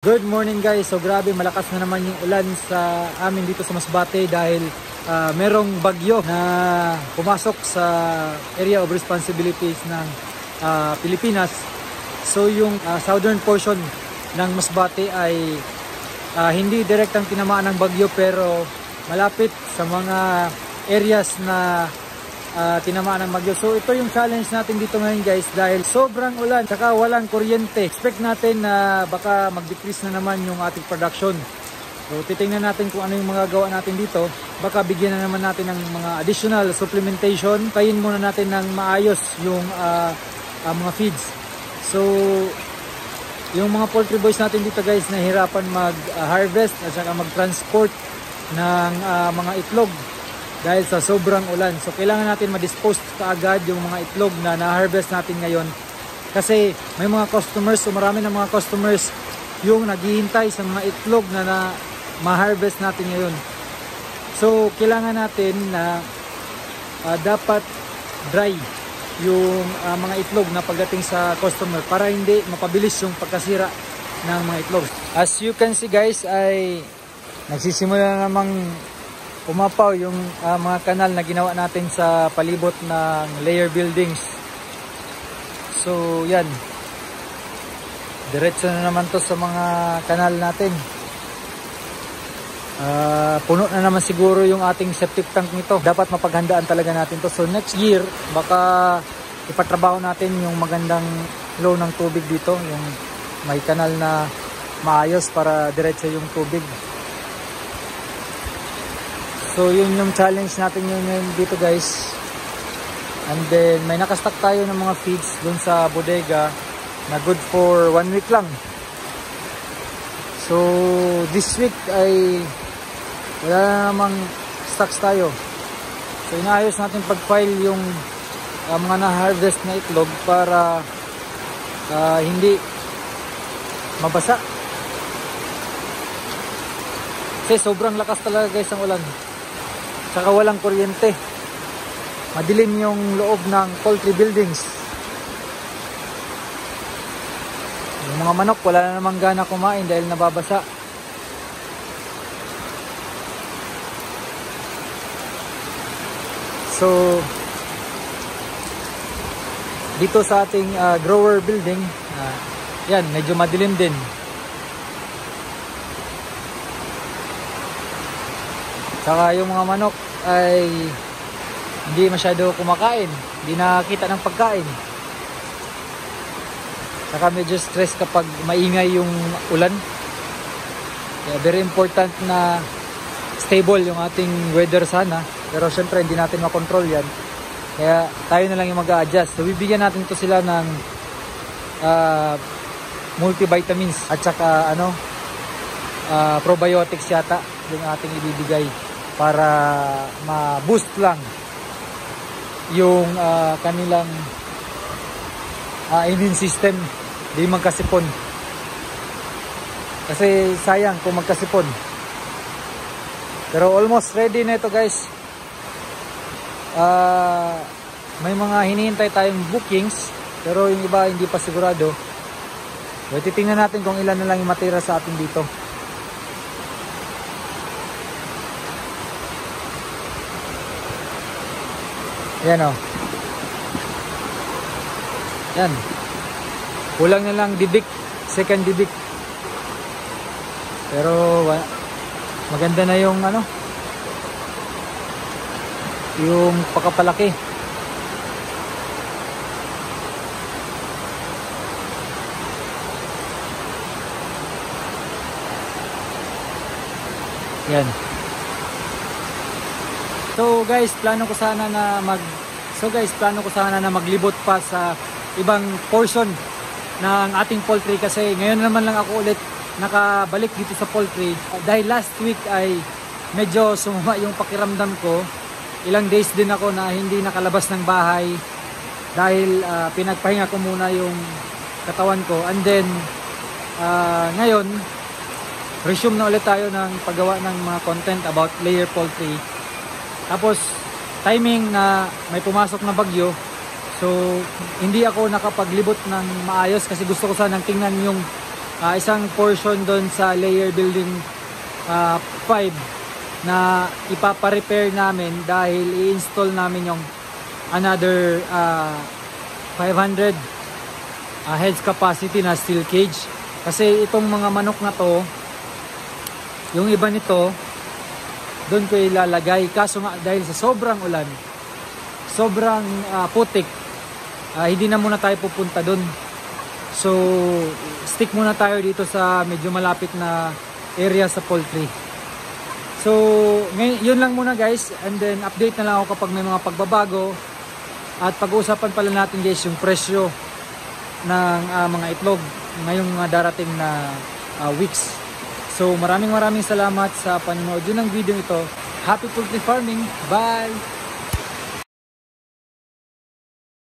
Good morning guys. So grabe malakas na naman yung ulan sa amin dito sa Masbate dahil merong bagyo na pumasok sa area of responsibilities ng Pilipinas. So yung southern portion ng Masbate ay hindi direktang tinamaan ng bagyo pero malapit sa mga areas na tinamaan ng bagyo. So ito yung challenge natin dito ngayon guys dahil sobrang ulan saka walang kuryente. Expect natin na baka mag-decrease na naman yung ating production. So titingnan natin kung ano yung mga gawa natin dito. Baka bigyan na naman natin ng mga additional supplementation. Tayin muna natin ng maayos yung mga feeds. So yung mga poultry boys natin dito guys nahihirapan mag-harvest at saka mag-transport ng mga itlog dahil sa sobrang ulan. So kailangan natin ma-dispose kaagad yung mga itlog na na-harvest natin ngayon. Kasi may mga customers, so marami ng mga customers yung naghihintay sa mga itlog na ma-harvest natin ngayon. So kailangan natin na dapat dry yung mga itlog na pagdating sa customer para hindi mapabilis yung pagkasira ng mga itlog. As you can see guys ay nagsisimula namang pumapaw yung mga kanal na ginawa natin sa palibot ng layer buildings. So yan, diretso na naman to sa mga kanal natin. Puno na naman siguro yung ating septic tank nito. Dapat mapaghandaan talaga natin to. So next year baka ipatrabaho natin yung magandang flow ng tubig dito, yung may kanal na maayos para diretso yung tubig. So yun yung challenge natin ngayon dito guys. And then may nakastock tayo ng mga feeds dun sa bodega na good for 1 week lang. So this week ay wala na namang stocks tayo. So inaayos natin pag-file yung mga na-harvest na itlog para hindi mabasa. Kasi sobrang lakas talaga guys ang ulan. Saka walang kuryente. Madilim yung loob ng poultry buildings. Yung mga manok wala na namang gana kumain dahil nababasa. So dito sa ating grower building, yan medyo madilim din. Saka yung mga manok ay hindi masyado kumakain, hindi nakakita ng pagkain. Saka medyo stress kapag maingay yung ulan. Kaya very important na stable yung ating weather sana. Pero syempre hindi natin makontrol yan. Kaya tayo na lang yung mag-a-adjust. So bibigyan natin to sila ng multivitamins at saka probiotics yata yung ating ibibigay para ma-boost lang yung kanilang immune system, di magkasipon. Kasi sayang kung magkasipon. Pero almost ready na ito guys. May mga hinihintay tayong bookings pero yung iba hindi pa sigurado. So titingnan natin kung ilan na lang yung matira sa atin dito. Yan o. Yan. Kulang na lang dibik. Second dibik. Pero maganda na yung yung pakapalaki. Yan. So guys, plano ko sana na maglibot pa sa ibang portion ng ating poultry kasi ngayon naman lang ako ulit nakabalik dito sa poultry dahil last week ay medyo sumama yung pakiramdam ko. Ilang days din ako na hindi nakalabas ng bahay dahil pinagpahinga ko muna yung katawan ko, and then ngayon resume na ulit tayo ng paggawa ng mga content about layer poultry. Tapos timing na may pumasok na bagyo, so hindi ako nakapaglibot ng maayos kasi gusto ko sanang tingnan yung isang portion doon sa layer building 5 na ipapa-repair namin dahil i-install namin yung another 500 heads capacity na steel cage. Kasi itong mga manok na to, yung iba nito doon ko ilalagay, kaso nga dahil sa sobrang ulan, sobrang putik, hindi na muna tayo pupunta doon. So stick muna tayo dito sa medyo malapit na area sa poultry. So yun lang muna guys, and then update na lang ako kapag may mga pagbabago. At pag-uusapan pala natin guys yung presyo ng mga itlog ngayong darating na weeks. So maraming salamat sa panonood ng video ito. Happy poultry farming! Bye!